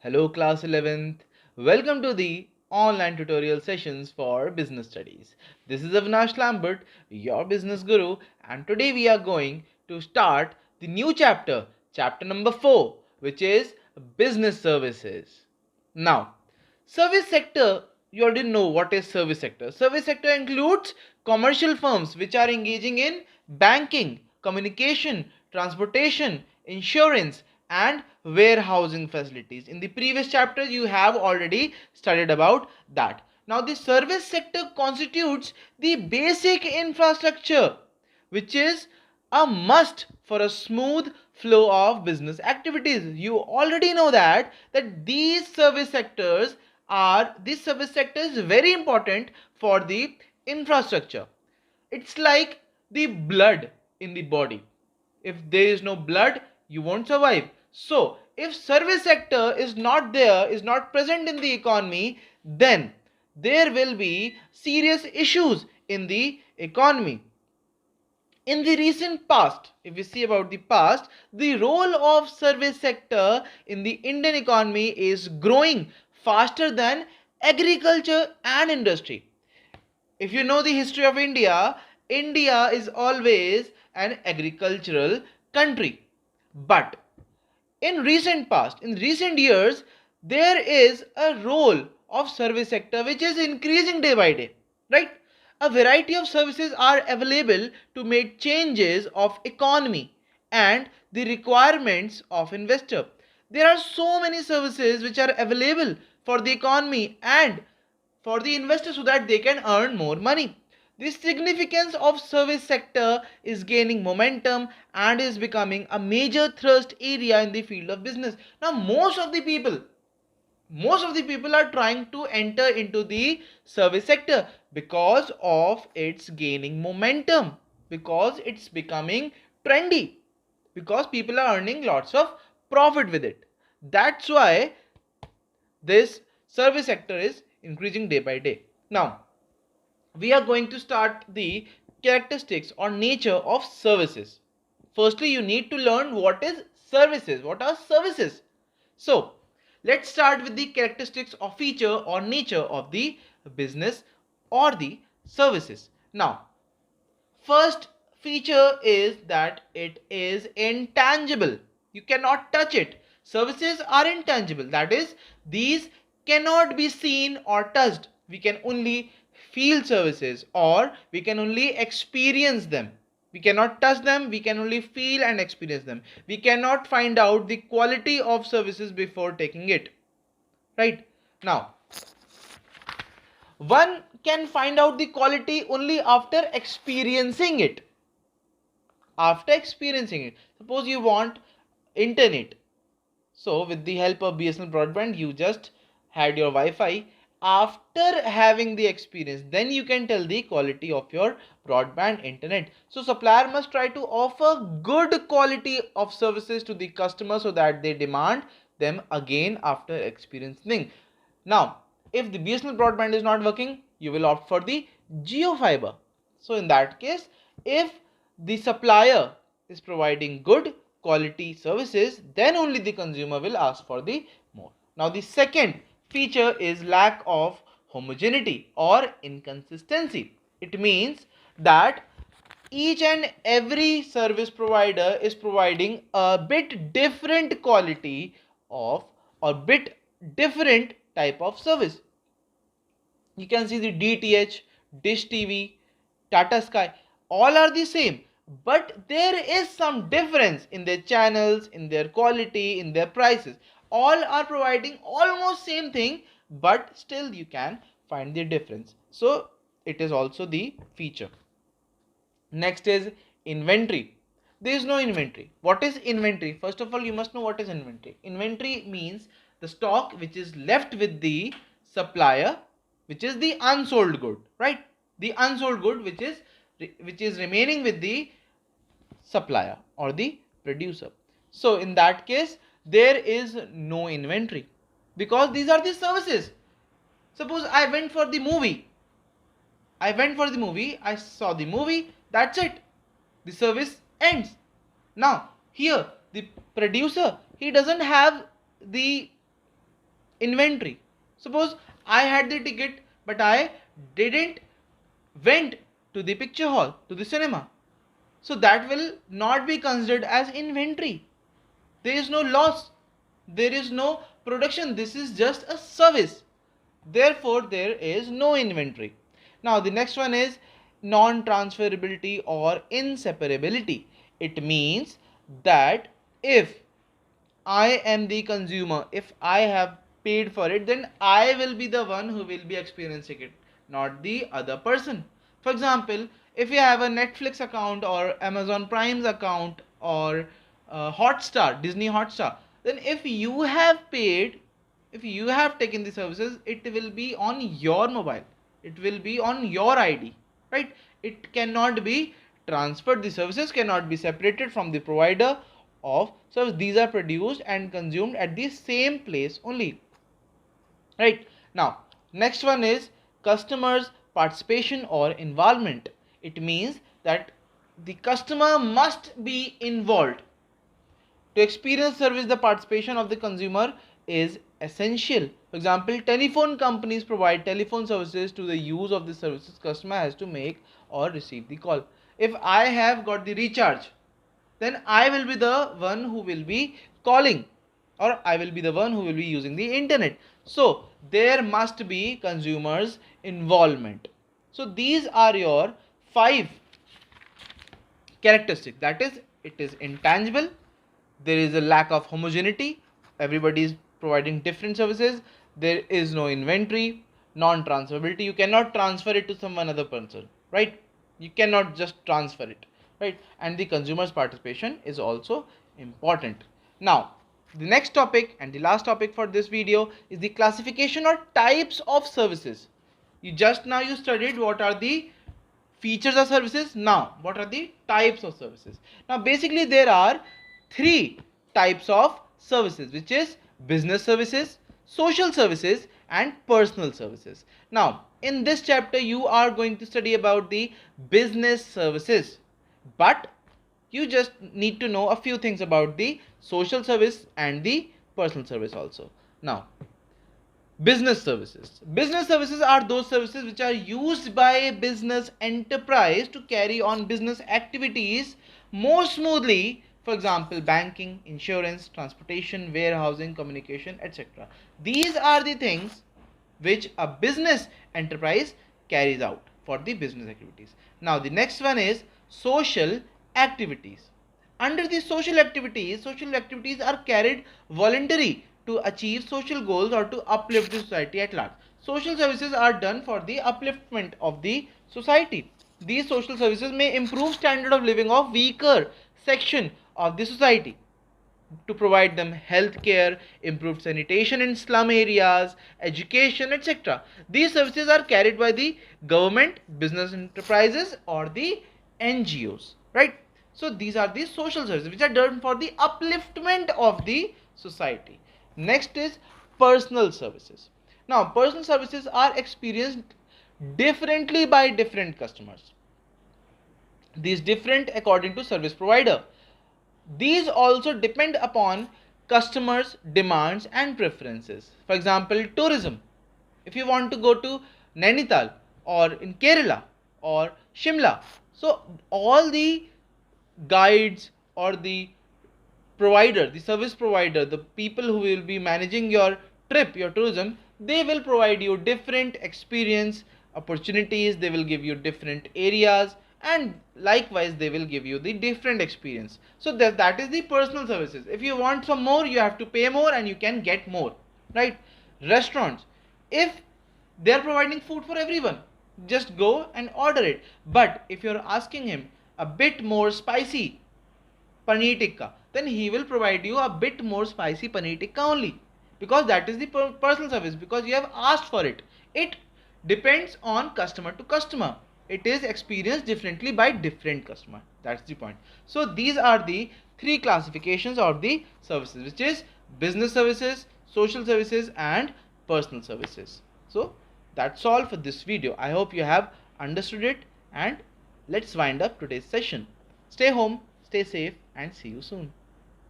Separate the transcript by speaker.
Speaker 1: Hello class 11th. Welcome to the online tutorial sessions for business studies. This is Avinash Lambert, your business guru, and today we are going to start the new chapter, chapter number 4, which is business services. Now, service sector, you already know what is service sector. Service sector includes commercial firms which are engaging in banking, communication, transportation, insurance, and warehousing facilities. In the previous chapter, you have already studied about that. Now, the service sector constitutes the basic infrastructure which is a must for a smooth flow of business activities. You already know that this service sector is very important for the infrastructure. It's like the blood in the body. If there is no blood, you won't survive. So if service sector is not there, is not present in the economy, then there will be serious issues in the economy. In the recent past, if we see about the past, the role of service sector in the Indian economy is growing faster than agriculture and industry. If you know the history of India, India is always an agricultural country. But in recent past, in recent years, there is a role of service sector which is increasing day by day, right? A variety of services are available to make changes of economy and the requirements of investor. There are so many services which are available for the economy and for the investor so that they can earn more money. The significance of service sector is gaining momentum and is becoming a major thrust area in the field of business. Now most of the people are trying to enter into the service sector because of its gaining momentum, because it's becoming trendy, because people are earning lots of profit with it. That's why this service sector is increasing day by day. Now, we are going to start the characteristics or nature of services. Firstly, you need to learn what is services. What are services? So, let's start with the characteristics or feature or nature of the business or the services. Now, first feature is that it is intangible. You cannot touch it. Services are intangible. That is, these cannot be seen or touched. We can only feel services or we can only experience them. We cannot touch them, we can only feel and experience them. We cannot find out the quality of services before taking it. Right? Now, one can find out the quality only after experiencing it. After experiencing it, suppose you want internet. So with the help of BSNL broadband, you just had your Wi-Fi. After having the experience, then you can tell the quality of your broadband internet. So supplier must try to offer good quality of services to the customer so that they demand them again after experiencing. Now, if the BSNL broadband is not working, you will opt for the Geo fiber. So in that case, if the supplier is providing good quality services, then only the consumer will ask for the more. Now, the second feature is lack of homogeneity or inconsistency. It means that each and every service provider is providing a bit different quality of or bit different type of service. You can see the DTH, Dish TV, Tata Sky, all are the same, but there is some difference in their channels, in their quality, in their prices. All are providing almost same thing, but still you can find the difference. So it is also the feature. Next is inventory. There is no inventory. What is inventory? First of all, you must know what is inventory. Inventory means the stock which is left with the supplier, which is the unsold good, right? The unsold good which is remaining with the supplier or the producer. So in that case, there is no inventory because these are the services. Suppose I went for the movie, I saw the movie, that's it. The service ends. Now, here, the producer, he doesn't have the inventory. Suppose I had the ticket but I didn't went to the picture hall, to the cinema. So that will not be considered as inventory. There is no loss. There is no production. This is just a service. Therefore, there is no inventory. Now, the next one is non-transferability or inseparability. It means that if I am the consumer, if I have paid for it, then I will be the one who will be experiencing it, not the other person. For example, if you have a Netflix account or Amazon Prime's account or Hotstar, Disney Hotstar, then if you have paid, if you have taken the services, it will be on your mobile, it will be on your ID, right? It cannot be transferred. The services cannot be separated from the provider of service. These are produced and consumed at the same place only, right? Now, next one is customers participation or involvement. It means that the customer must be involved. To experience service, the participation of the consumer is essential. For example, telephone companies provide telephone services. To the use of the services, customer has to make or receive the call. If I have got the recharge, then I will be the one who will be calling, or I will be the one who will be using the internet. So there must be consumers involvement. So these are your 5 characteristics. That is, it is intangible, there is a lack of homogeneity, everybody is providing different services, there is no inventory, non-transferability, you cannot transfer it to some another person, right? You cannot just transfer it, right? And the consumer's participation is also important. Now, the next topic and the last topic for this video is the classification or types of services. You studied what are the features of services. Now, what are the types of services? Now, basically there are 3 types of services, which is business services, social services and personal services. Now, in this chapter you are going to study about the business services, but you just need to know a few things about the social service and the personal service also. Now, business services. Business services are those services which are used by a business enterprise to carry on business activities more smoothly. For example, banking, insurance, transportation, warehousing, communication, etc. These are the things which a business enterprise carries out for the business activities. Now, the next one is social activities. Under the social activities are carried voluntary to achieve social goals or to uplift the society at large. Social services are done for the upliftment of the society. These social services may improve standard of living of weaker section of the society, to provide them health care, improved sanitation in slum areas, education, etc. These services are carried by the government, business enterprises or the NGOs, right? So these are the social services which are done for the upliftment of the society. Next is personal services. Now, personal services are experienced differently by different customers. These different according to service provider. These also depend upon customers' demands and preferences. For example, tourism. If you want to go to Nainital or in Kerala or Shimla, so all the guides or the provider, the service provider, the people who will be managing your trip, your tourism, they will provide you different experience opportunities, they will give you different areas, and likewise they will give you the different experience. So that is the personal services. If you want some more, you have to pay more and you can get more, right? Restaurants, if they are providing food for everyone, just go and order it. But if you're asking him a bit more spicy paneer tikka, then he will provide you a bit more spicy paneer tikka only, because that is the personal service, because you have asked for it. It depends on customer to customer. It is experienced differently by different customer. That's the point. So these are the 3 classifications of the services, which is business services, social services and personal services. So that's all for this video. I hope you have understood it, and let's wind up today's session. Stay home, stay safe and see you soon.